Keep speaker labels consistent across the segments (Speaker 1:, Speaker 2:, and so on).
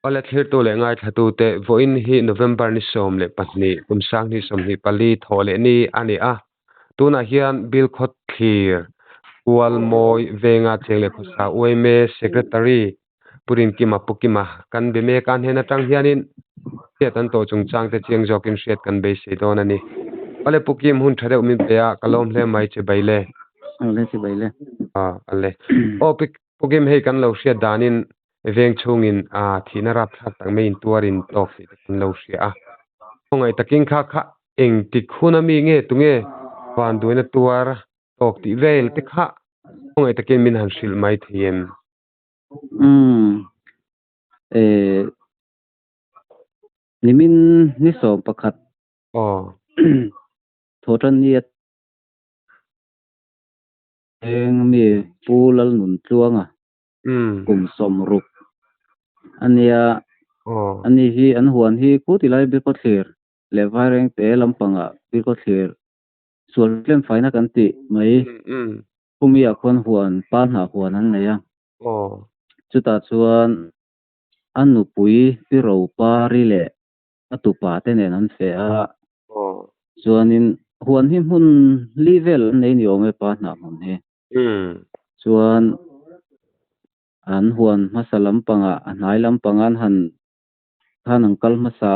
Speaker 1: Ole thlir tu le ngai thatu te voin hi November ni som le patni kumsang ni som ni pali thole ni ani a tuna hian bil khot thlir wal moi venga chengle khosa oime secretary purin kima pukima kan be me kan hena tang hianin te tan to chung chang te chiang jokin shet kan be se don ani ole pukim hun thade umin pe a kalom hle mai che baile
Speaker 2: le chi bai le
Speaker 1: ale o pukim hei kan lo hriat danin veng chungin thina rap thak tak mein tuarin tok se kan lo hria a ngai taking kha kha eng tik khuna mi nge tunge van duina tuar tok ti vel te kha ngai takin min han sil mai thiem
Speaker 2: nimin ni so pakhat thotan ni eng mi pulal nun tluanga kum som ruk ania ani hi an huan hi kutilai bi ko thlir le vareng te lampanga bi ko thlir sual tlem faina kan ti mai kumia khon huan pa na huan an neya chuta chuan anu pui pi ro pa ri le atupa te nen an fe a chuanin huan hi mun level nei ni ome pa na mun he chuan an huan masalam panga anai lam pangan han khanang kal masa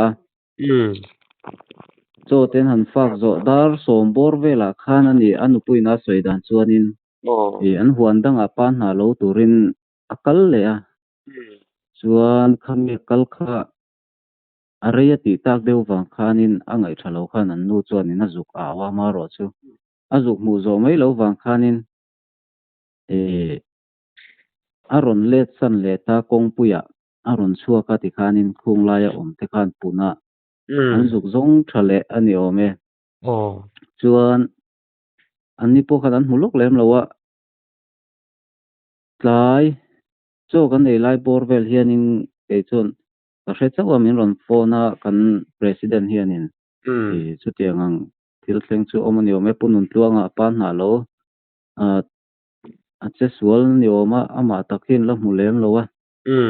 Speaker 2: cho ten han fak zo dar som bor vela khan ani anu puina soidan chuanin an huan danga pa na lo turin akal le a chuan khami kal kha areya ti tak deu wang khanin angai thalo khan an nu chuanin azuk awa ma ro chu azuk mu zo mai lo wang khanin aron let san le ta kong puya aron chua ka ti khanin khung laia om te khan puna an zuk zong thale ani ome chuan ani po khan an muluk lem lowa tlai cho kan nei lai borvel hianin ke chon ka hre chawa min ron phone kan president hianin chu tiangang thil thleng chu omani ome punun tluanga pa na lo che sual ni oma ama takin la mulem lowa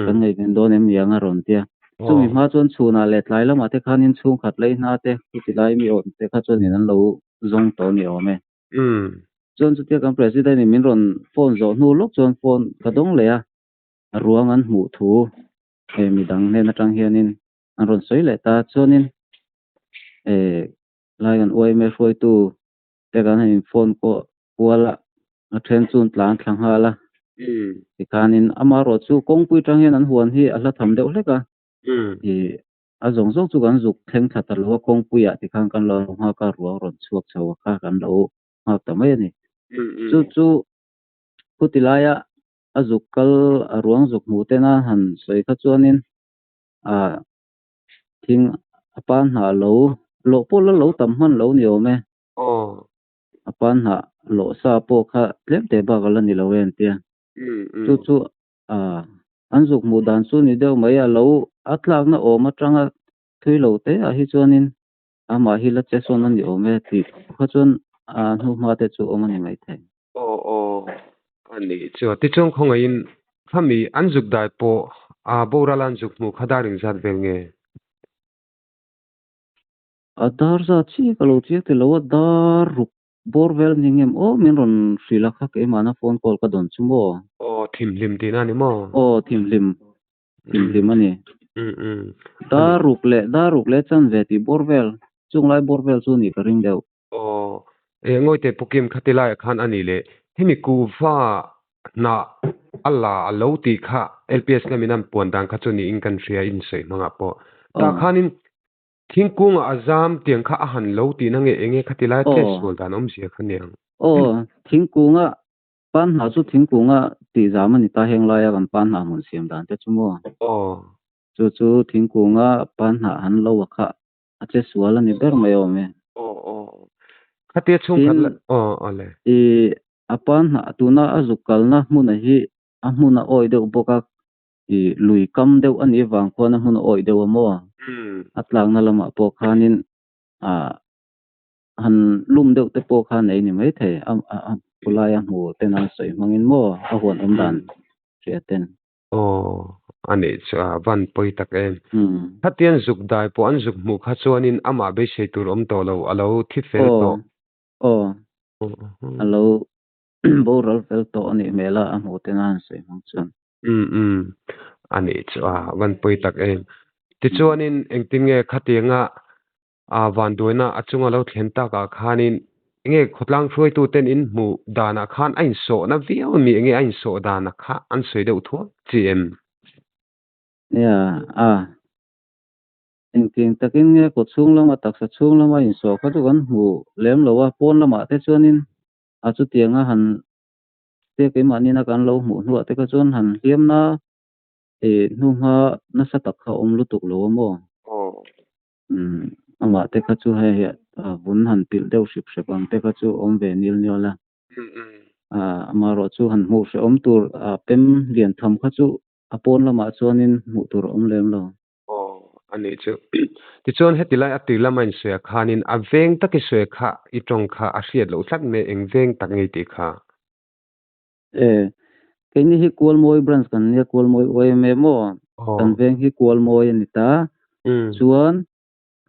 Speaker 2: kan nei ben don em yang a ron tia chu mi ma chon chuna le tlai lama te khanin chung khat lei na te kutilai mi on te kha chon in an lo zong to ni ome chon chu tia kan president ni min ron phone zo nu lok chon phone ka dong le a ruang an mu thu midang ne na tang hianin an ron soi le ta chonin lai an oi me foi tu te kan in phone ko wala a then chun tlang thlang hala ti kanin amaro chu kongpui tang hian an huan hi ala tham deuh hleka a zong zong chu kan zuk thleng thata lo kongpui a ti kan lo ha ka ruang ron chuak chawa ka kan lo ha ta mai ni chu kutilaya azuk kal ruang zuk mu te na han soi kha chuanin thing apan na lo lo pol lo tam man lo ni ome apan na lo sa po kha tlem te ba gal ni lo en tia chu an zuk mu dan chu ni deuh mai a lo atlak na o ma tanga thui lo te a hi chuanin ama hi la che son ani ome ti kha chuan nu ma te chu omani mai the
Speaker 1: ani chu ti chong khongain khami anjuk dai po boralan juk mu khadaring zat velnge
Speaker 2: adar za chi kalo chi te lo dar ruk borvel ningem o min ron sila kha ke mana phone call ka don chumo
Speaker 1: thim lim ti na ni mo
Speaker 2: thim lim ani daruk le chan ve ti borvel chung lai borvel chu ni ka ring deu
Speaker 1: ngoi te pukim khatilai khan ani le hemi ku fa na alla alo ti kha lps na minam pon dang kha chuni in country in sei manga po ta khanin thingkung azam tiang kha ahan lo ti na nge enge khatilai test bol dan om sia khaniang
Speaker 2: thingkunga pan na chu thingkunga ti zamani ta heng lai kan pan na mun siam dan te chumo chu thingkunga pan na han lo kha ache suala ni ber mai ome
Speaker 1: khate chung khat ale
Speaker 2: apan na tuna azukal na hmuna hi ahmuna oi deuh boka lui kam deuh ani wang khona hmuna oi deuh mo atlang na lama po khanin han lum deuh te po khan nei ni mai the pulaya mu te nan soi mangin mo a huan om dan riaten
Speaker 1: ani cha van poi tak em hatian zuk dai po an zuk mu kha chuanin ama be seitur om to lo alo thi fel to
Speaker 2: alo bo rol fel to ani mela a mo tenan se mong chan
Speaker 1: ani cha van poi tak em ti chuanin engtinge khatinga van doina achunga lo thlen ta ka khanin nge khotlang throi tu ten in mu dana khan ain so na viau mi nge ain so dana kha an sei deuh tho gm
Speaker 2: ya engting takin nge ko chung lama taksa chung lama in so kha tu kan mu lem lo wa pon lama te chuanin a chu tianga han te ke mani na kan lo mu nu te ka chon han hiam na nu ha na sa tak kha om lu tuk lo mo ama te ka chu he bun han pil deuh sip sepang te ka chu om ve nil niola ama ro chu han mu se om tur pem lian tham kha chu apon lama chuanin mu tur om lem lo
Speaker 1: ani chu ti chon hetilai atila main se khanin aveng taki se kha I tong kha a hriat lo thlat me engveng tak ngei ti kha
Speaker 2: cái này hi kual moi branch kan ne kual moi oi me mo kan veng hi kual moi ni ta chuan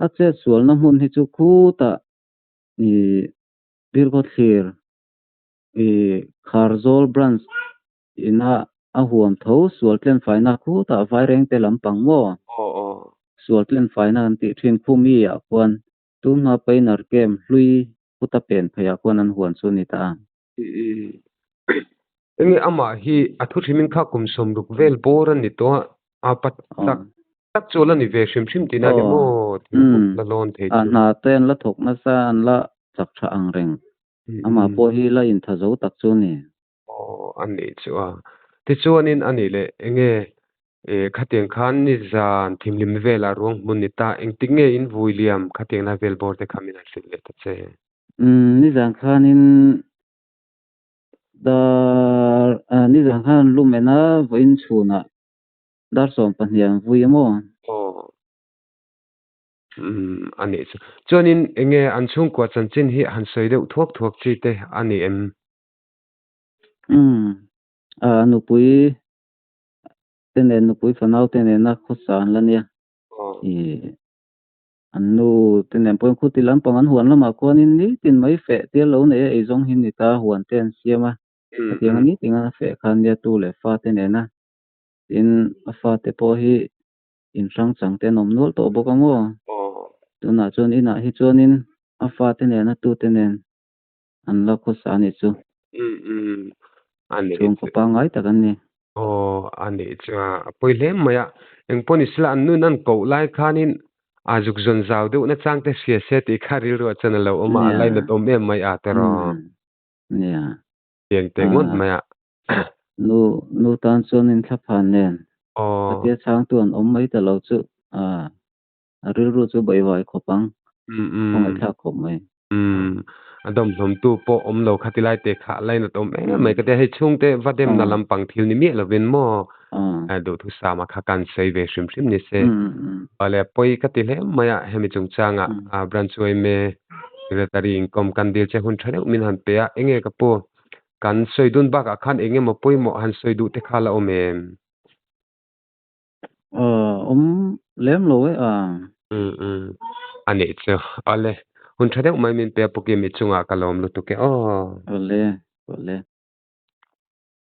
Speaker 2: a che sual na mun hi chu khu ta ni bir ko thlir kharzol branch ina a huam tho sual tlen faina khu ta vai reng te lampang mo sual tlen faina an ti thin khu mi a kwan tu na painar kem hlui puta pen phaya kwan an huan chu ni ta
Speaker 1: engi ama hi athu thimin kha kum som ruk vel boran ni to a pat tak chola ni ve shim shim tina ni mo la lon the
Speaker 2: na ten la thok na sa an la chak tha ang reng ama po hi la in tha zo tak chu ni
Speaker 1: an ni chu ti chuanin ani le enge khateng khan ni zan thimlim vela rong mun ni ta engtinge in William khateng na vel bor te khamin a sil le ta che
Speaker 2: ni zan khanin ni zan khan lumena voin chuna dar som pahnian vui mo
Speaker 1: ani chu chuanin enge an chung kwa chanchin hi han sei deuh thuak thuak chi te ani em
Speaker 2: nupui tenen nupui fanau tenen na khosan la nia anu tenen pon khuti lam pangan huan lama kwanin ni tin mai fe tia lo ne ei zong hin ni ta huan ten siama tiang ni tinga fe khan nia tu le fa tenen na in fa te po hi in sang chang te nom nol to boka mo tuna chon ina hi chonin afa tenen na tu tenen an la khosan ni chu
Speaker 1: ani
Speaker 2: chung ko pa ngai ta kan ni
Speaker 1: ani cha poilem maya engpon isla annu nan ko lai khanin azuk zon zaw deuh na changte sia se ti kharil ro chana lo oma lai na tom em mai atero
Speaker 2: ya
Speaker 1: tiang te ngot maya
Speaker 2: nu tan chonin thla phan nen atia chang tuan om mai ta lo chu ril ru chu bai vai khopang ong thla khop mai
Speaker 1: adom nom tu po om lo khatilai te kha lai na tom mai ka te he chung te vadem na lampang thil ni mi lovin mo do thu sama kha kan sei ve shim shim ni se ale poi ka ti le maya hemi chung changa branch oi me secretary income kan dir che hun thare min han pe a enge ka po kan soidun ba ka khan enge mo poi mo han soidu te khala o mem
Speaker 2: lem lo we
Speaker 1: ani che ale hun thare mai min pe poke mi chunga kalom lu tu ke ole